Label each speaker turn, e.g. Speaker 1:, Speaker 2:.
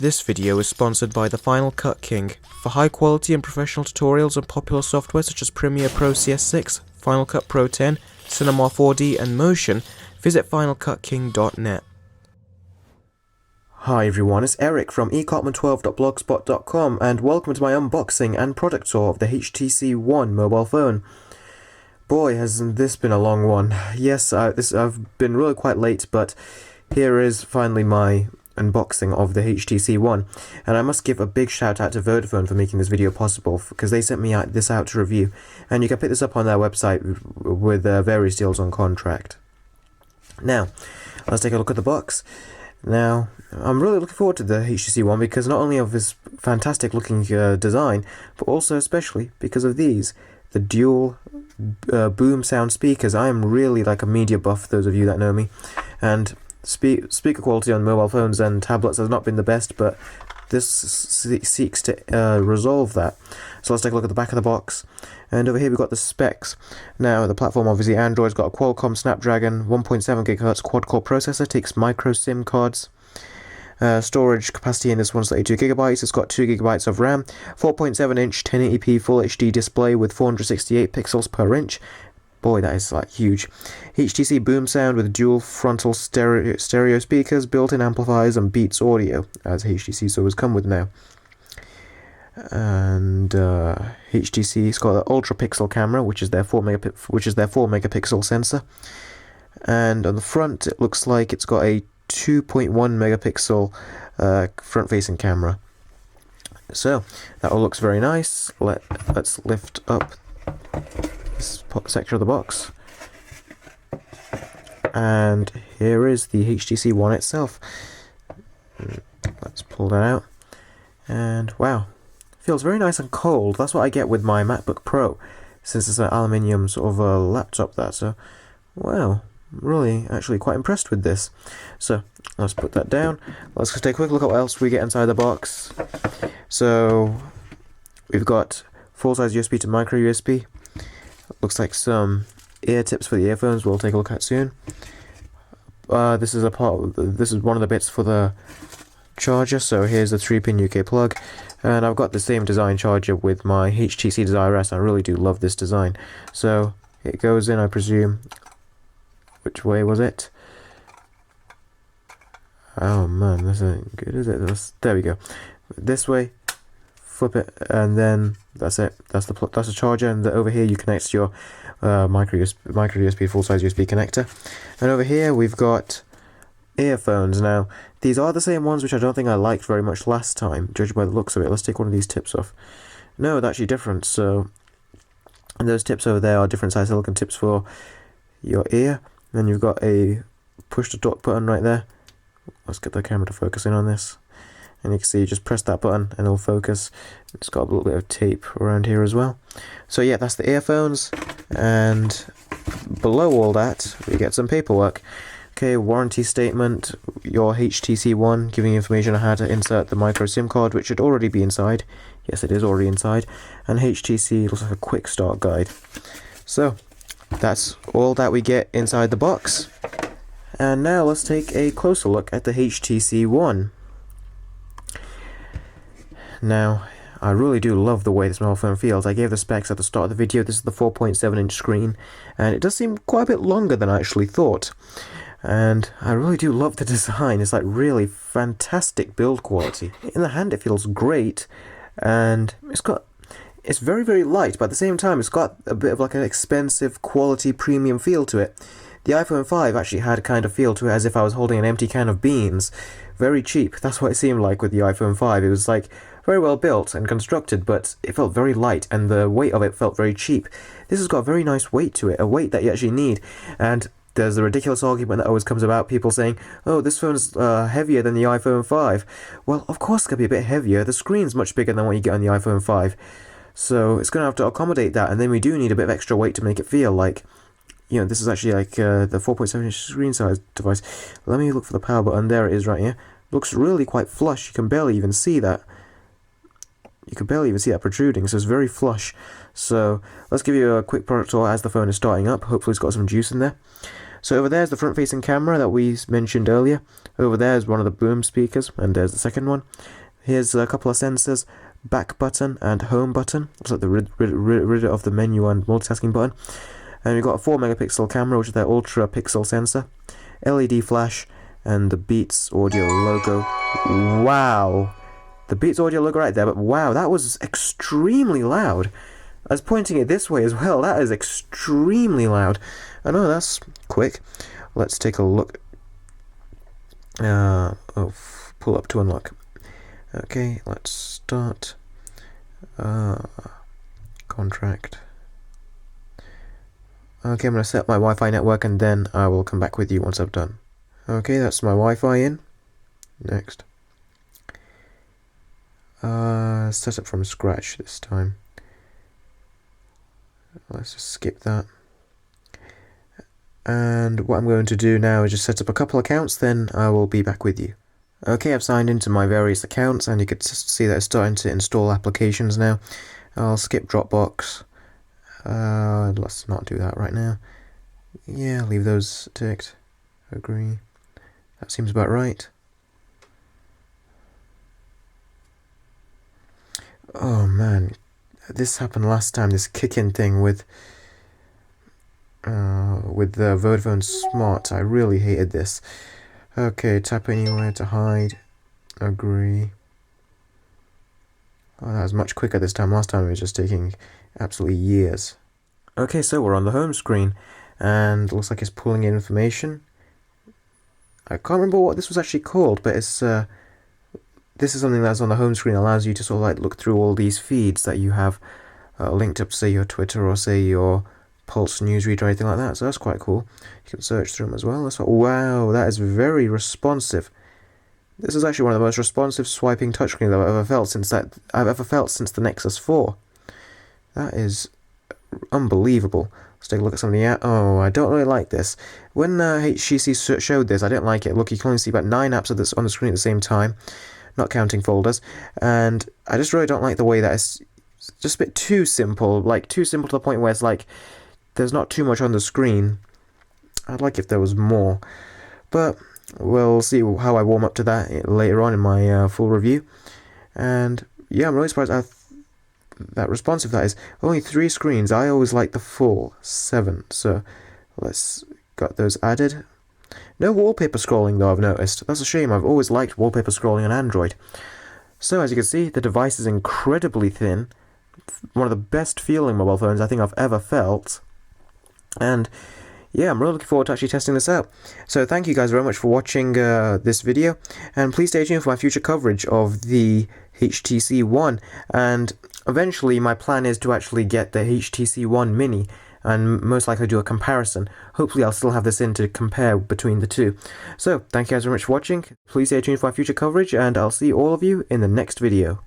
Speaker 1: This video is sponsored by the Final Cut King. For high quality and professional tutorials on popular software such as Premiere Pro CS6, Final Cut Pro 10, Cinema 4D and Motion, visit finalcutking.net. Hi everyone, it's Eric from ecartman12.blogspot.com and welcome to my unboxing and product tour of the HTC One mobile phone. Boy, has this been a long one. Yes, I've been really quite late, but here is finally my unboxing of the HTC One, and I must give a big shout out to Vodafone for making this video possible, because they sent me this out to review, and you can pick this up on their website with various deals on contract. Now, let's take a look at the box. Now, I'm really looking forward to the HTC One because not only of this fantastic looking design, but also especially because of these, the dual boom sound speakers. I am really like a media buff, those of you that know me, and speaker quality on mobile phones and tablets has not been the best, but this seeks to resolve that. So let's take a look at the back of the box, and over here we've got the specs. Now the platform, obviously Android's got a Qualcomm Snapdragon 1.7 GHz quad-core processor, takes micro SIM cards. Storage capacity in this one's 32 GB, it's got 2 GB of RAM, 4.7 inch 1080p Full HD display with 468 pixels per inch. Boy, that is like huge. HTC boom sound with dual frontal stereo speakers, built-in amplifiers, and Beats audio, as HTC's always come with now. And HTC's got an ultra pixel camera, which is their 4 megapixel sensor. And on the front, it looks like it's got a 2.1 megapixel front-facing camera. So that all looks very nice. Let's lift up this section of the box, and here is the HTC One itself. Let's pull that out, and wow, feels very nice and cold. That's what I get with my MacBook Pro, since it's an aluminium sort of a laptop. So wow, really actually quite impressed with this. So let's put that down. Let's just take a quick look at what else we get inside the box. So we've got full-size USB to micro USB. Looks like some ear tips for the earphones we'll take a look at soon. This is one of the bits for the charger. So here's the 3-pin UK plug, and I've got the same design charger with my HTC Desire S. I really do love this design. So it goes in, I presume. Which way was it? Oh man, this isn't good, is it? There we go. This way. Flip it, and then that's it. That's the charger, and over here you connect your micro USB full-size USB connector. And over here we've got earphones. Now these are the same ones, which I don't think I liked very much last time, judging by the looks of it. Let's take one of these tips off. No, they're actually different. So, and those tips over there are different size silicone tips for your ear. And then you've got a push to talk button right there. Let's get the camera to focus in on this. And you can see, you just press that button and it'll focus. It's got a little bit of tape around here as well. So yeah, that's the earphones. And below all that, we get some paperwork. Okay, warranty statement, your HTC One, giving you information on how to insert the micro SIM card, which should already be inside. Yes, it is already inside. And HTC looks like a quick start guide. So that's all that we get inside the box. And now let's take a closer look at the HTC One. Now, I really do love the way this mobile phone feels. I gave the specs at the start of the video. This is the 4.7 inch screen, and it does seem quite a bit longer than I actually thought. And I really do love the design. It's like really fantastic build quality. In the hand it feels great, and it's very, very light, but at the same time it's got a bit of like an expensive quality premium feel to it. The iPhone 5 actually had a kind of feel to it as if I was holding an empty can of beans. Very cheap. That's what it seemed like with the iPhone 5. It was like very well built and constructed, but it felt very light, and the weight of it felt very cheap. This has got a very nice weight to it, a weight that you actually need. And there's a ridiculous argument that always comes about, people saying, oh, this phone's heavier than the iPhone 5. Well, of course it's going to be a bit heavier. The screen's much bigger than what you get on the iPhone 5. So it's going to have to accommodate that, and then we do need a bit of extra weight to make it feel like, you know, this is actually like the 4.7 inch screen size device. Let me look for the power button. There it is right here. Looks really quite flush. You can barely even see that. You can barely even see that protruding, so it's very flush. So let's give you a quick product tour as the phone is starting up. Hopefully it's got some juice in there. So over there is the front-facing camera that we mentioned earlier. Over there is one of the boom speakers, and there's the second one. Here's a couple of sensors, back button and home button. Looks like the rid of the menu and multitasking button. And we've got a 4 megapixel camera, which is their ultra pixel sensor, LED flash, and the Beats audio logo. Wow! The Beats audio logo right there, but wow, that was extremely loud. I was pointing it this way as well. That is extremely loud. I know, that's quick. Let's take a look. Pull up to unlock. Okay, let's start. Contract. Okay, I'm going to set my Wi-Fi network and then I will come back with you once I've done. Okay, that's my Wi-Fi in. Next. Set up from scratch this time. Let's just skip that. And what I'm going to do now is just set up a couple accounts, then I will be back with you. Okay, I've signed into my various accounts and you can see that it's starting to install applications now. I'll skip Dropbox. Let's not do that right now. Yeah, leave those ticked. Agree. That seems about right. Oh man, this happened last time, this kick-in thing with the Vodafone Smart. I really hated this. Okay, tap anywhere to hide. Agree. Oh, that was much quicker this time. Last time it was just taking absolutely years. Okay, so we're on the home screen, and it looks like it's pulling in information. I can't remember what this was actually called, but it's this is something that's on the home screen. Allows you to sort of like look through all these feeds that you have linked up to, say, your Twitter or say your Pulse newsreader or anything like that. So that's quite cool. You can search through them as well. Wow, that is very responsive. This is actually one of the most responsive swiping touchscreens I've ever felt since the Nexus 4. That is unbelievable. Let's take a look at some of the apps. Oh, I don't really like this. When HTC showed this, I didn't like it. Look, you can only see about 9 apps on the screen at the same time, not counting folders. And I just really don't like the way that it's just a bit too simple. Like, too simple to the point where it's like, there's not too much on the screen. I'd like if there was more. But we'll see how I warm up to that later on in my full review. And yeah, I'm really surprised that responsive that is. Only 3 screens. I always like the full 7. So let's got those added. No wallpaper scrolling though, I've noticed. That's a shame. I've always liked wallpaper scrolling on Android. So as you can see, the device is incredibly thin. One of the best feeling mobile phones I think I've ever felt. And yeah, I'm really looking forward to actually testing this out. So thank you guys very much for watching this video, and please stay tuned for my future coverage of the HTC One. And eventually my plan is to actually get the HTC One Mini and most likely do a comparison. Hopefully I'll still have this in to compare between the two. So thank you guys very much for watching. Please stay tuned for my future coverage, and I'll see all of you in the next video.